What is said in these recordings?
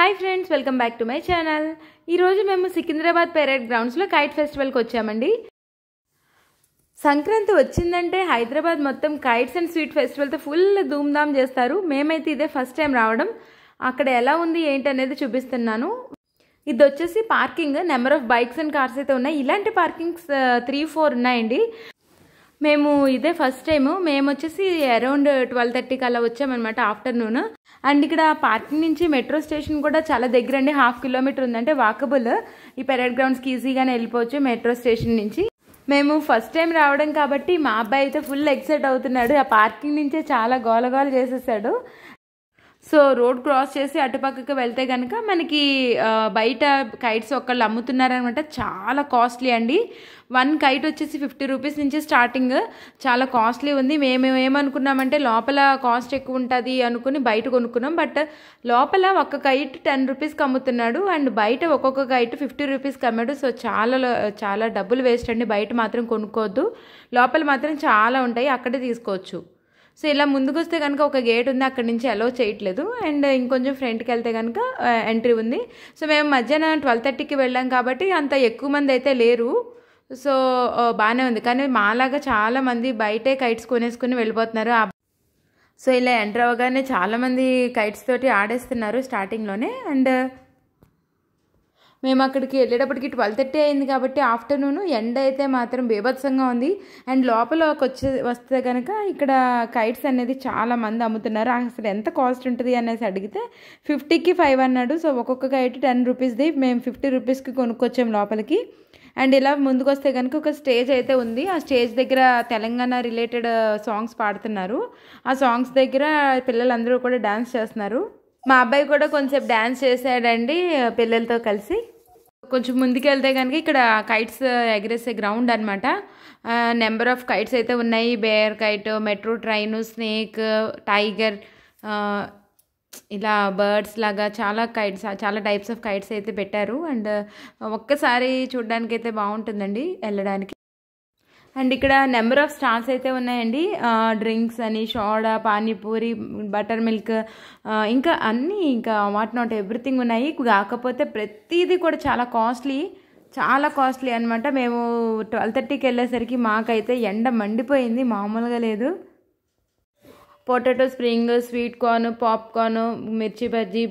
Hi friends, welcome back to my channel. ఈరోజు మేము Secunderabad parade గ్రౌండ్స్లో కైట్ ఫెస్టివల్కి వచ్చామండి. సంక్రాంతి వచ్చిందంటే హైదరాబాద్ మొత్తం కైట్స్ అండ్ స్వీట్ ఫెస్టివల్తో ఫుల్ ధూమ్ధామ్ చేస్తారు. మేమైతే ఇదే ఫస్ట్ టైం రావడం. అక్కడ ఎలా ఉంది ఏంటి అనేది చూపిస్తున్నాను. ఇది వచ్చేసి parking. Number of bikes and cars అయితే ఉన్నాయి. ఇలాంటి పార్కింగ్స్ 3-4 ఉన్నాయండి. మేము ఇదే ఫస్ట్ టైము. మేము వచ్చేసి అరౌండ్ 12:30కి అలా వచ్చామన్నమాట, ఆఫ్టర్నూన్. అండ్ ఇక్కడ పార్కింగ్ నుంచి మెట్రో స్టేషన్ కూడా చాలా దగ్గర అండి. 1/2 కిలోమీటర్ ఉందంటే వాకబుల్. ఈ పెరేడ్ గ్రౌండ్స్కి ఈజీగానే వెళ్ళిపోవచ్చు మెట్రో స్టేషన్ నుంచి. మేము ఫస్ట్ టైం రావడం కాబట్టి మా అబ్బాయి అయితే ఫుల్ ఎక్సైట్ అవుతున్నాడు. ఆ పార్కింగ్ నుంచే చాలా గోలగోల చేసేసాడు. సో రోడ్ క్రాస్ చేసి అటుపక్కకి వెళ్తే కనుక మనకి బయట కైట్స్ ఒకళ్ళు అమ్ముతున్నారనమాట. చాలా కాస్ట్లీ అండి. 1 కైట్ వచ్చేసి 50 రూపీస్ నుంచి స్టార్టింగ్. చాలా కాస్ట్లీ ఉంది. మేము ఏమనుకున్నామంటే లోపల కాస్ట్ ఎక్కువ ఉంటుంది అనుకుని బయట కొనుక్కున్నాం. బట్ లోపల ఒక కైట్ 10 రూపీస్కి అమ్ముతున్నాడు అండ్ బయట ఒక్కొక్క కైట్ 50 రూపీస్కి అమ్మాడు. సో చాలా డబ్బులు వేస్ట్ అండి. బయట మాత్రం కొనుక్కోవద్దు. లోపల మాత్రం చాలా ఉంటాయి, అక్కడే తీసుకోవచ్చు. సో ఇలా ముందుకు వస్తే కనుక ఒక గేట్ ఉంది, అక్కడి నుంచి అలౌ చేయట్లేదు. అండ్ ఇంకొంచెం ఫ్రంట్కి వెళ్తే కనుక ఎంట్రీ ఉంది. సో మేము మధ్యాహ్నం 12:30కి వెళ్ళాం కాబట్టి అంత ఎక్కువ మంది అయితే లేరు. సో బాగానే ఉంది. కానీ మాలాగా చాలామంది బయటే కైట్స్ కొనేసుకుని వెళ్ళిపోతున్నారు. సో ఇలా ఎంటర్ అవ్వగానే చాలామంది కైట్స్ తోటి ఆడేస్తున్నారు స్టార్టింగ్లోనే. అండ్ మేము అక్కడికి వెళ్ళేటప్పటికి 12:30 అయింది కాబట్టి ఆఫ్టర్నూన్ ఎండ అయితే మాత్రం బీభత్సంగా ఉంది. అండ్ లోపలకి వస్తే కనుక ఇక్కడ కైట్స్ అనేది చాలా మంది అమ్ముతున్నారు. అసలు ఎంత కాస్ట్ ఉంటుంది అనేసి అడిగితే 50కి 5 అన్నాడు. సో ఒక్కొక్క కైట్ 10 రూపీస్ది. మేము 50 రూపీస్కి కొనుక్కొచ్చాము లోపలికి. అండ్ ఇలా ముందుకు వస్తే కనుక ఒక స్టేజ్ అయితే ఉంది. ఆ స్టేజ్ దగ్గర తెలంగాణ రిలేటెడ్ సాంగ్స్ పాడుతున్నారు. ఆ సాంగ్స్ దగ్గర పిల్లలందరూ కూడా డ్యాన్స్ చేస్తున్నారు. మా అబ్బాయి కూడా కొంచెం డ్యాన్స్ చేశాడండి పిల్లలతో కలిసి. కొంచెం ముందుకెళ్తే కనుక ఇక్కడ కైట్స్ ఎగరేసే గ్రౌండ్ అనమాట. నెంబర్ ఆఫ్ కైట్స్ అయితే ఉన్నాయి. Bear kite, metro train, snake, tiger, ఇలా బర్డ్స్ లాగా చాలా కైట్స్, చాలా టైప్స్ ఆఫ్ కైట్స్ అయితే పెట్టారు. అండ్ ఒక్కసారి చూడడానికి అయితే బాగుంటుందండి వెళ్ళడానికి. అండ్ ఇక్కడ నెంబర్ ఆఫ్ స్టాల్స్ అయితే ఉన్నాయండి. డ్రింక్స్ అని, సోడా, పానీపూరి, బటర్ మిల్క్, ఇంకా అన్నీ, ఇంకా వాట్ నాట్ ఎవ్రీథింగ్ ఉన్నాయి. కాకపోతే ప్రతిదీ కూడా చాలా కాస్ట్లీ అనమాట. మేము 12:30కి వెళ్ళేసరికి మాకైతే ఎండ మండిపోయింది, మామూలుగా లేదు. Potato spring, sweet corn, popcorn, మిర్చి బజ్జీ,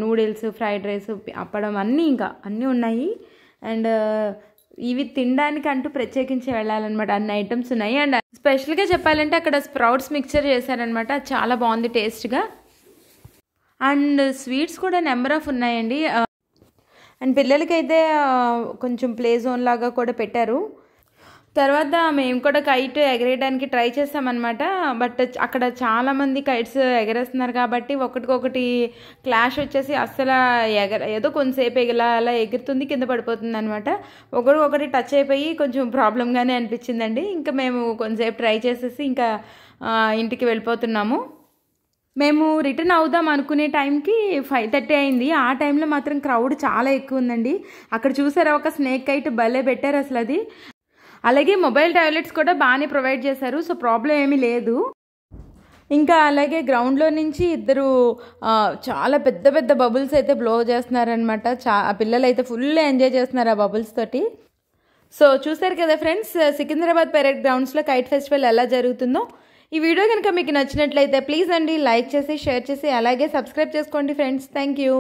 నూడిల్స్, ఫ్రైడ్ రైస్, అప్పడం అన్నీ ఉన్నాయి. అండ్ ఇవి తినడానికి అంటూ ప్రత్యేకించి వెళ్ళాలన్నమాట. అన్ని ఐటమ్స్ ఉన్నాయి. అండ్ స్పెషల్గా చెప్పాలంటే అక్కడ స్ప్రౌట్స్ మిక్చర్ చేశారనమాట. చాలా బాగుంది టేస్ట్గా. అండ్ స్వీట్స్ కూడా నెంబర్ ఆఫ్ ఉన్నాయండి. అండ్ పిల్లలకైతే కొంచెం ప్లే జోన్ లాగా కూడా పెట్టారు. తర్వాత మేము కూడా కైట్ ఎగరేయడానికి ట్రై చేసామన్నమాట. బట్ అక్కడ చాలామంది కైట్స్ ఎగరేస్తున్నారు కాబట్టి ఒకటికొకటి క్లాష్ వచ్చేసి అస్సలు ఏదో కొంతసేపు అలా ఎగురుతుంది, కింద పడిపోతుంది అనమాట. ఒకటి టచ్ అయిపోయి కొంచెం ప్రాబ్లంగానే అనిపించిందండి. ఇంకా మేము కొంతసేపు ట్రై చేసేసి ఇంకా ఇంటికి వెళ్ళిపోతున్నాము. మేము రిటర్న్ అవుదాం అనుకునే టైంకి 5:30 అయింది. ఆ టైంలో మాత్రం క్రౌడ్ చాలా ఎక్కువ ఉందండి. అక్కడ చూసారా, ఒక స్నేక్ కైట్ భలే పెట్టారు అసలు అది. అలాగే మొబైల్ టాయిలెట్స్ కూడా బాగానే ప్రొవైడ్ చేశారు. సో ప్రాబ్లం ఏమీ లేదు. ఇంకా అలాగే గ్రౌండ్లో నుంచి ఇద్దరు చాలా పెద్ద బబుల్స్ అయితే బ్లో చేస్తున్నారనమాట. పిల్లలు అయితే ఫుల్ ఎంజాయ్ చేస్తున్నారు ఆ బబుల్స్ తోటి. సో చూసారు కదా ఫ్రెండ్స్, సికింద్రాబాద్ పెరేడ్ గ్రౌండ్స్లో కైట్ ఫెస్టివల్ ఎలా జరుగుతుందో. ఈ వీడియో కనుక మీకు నచ్చినట్లయితే ప్లీజ్ అండి లైక్ చేసి, షేర్ చేసి, అలాగే సబ్స్క్రైబ్ చేసుకోండి ఫ్రెండ్స్. Thank you.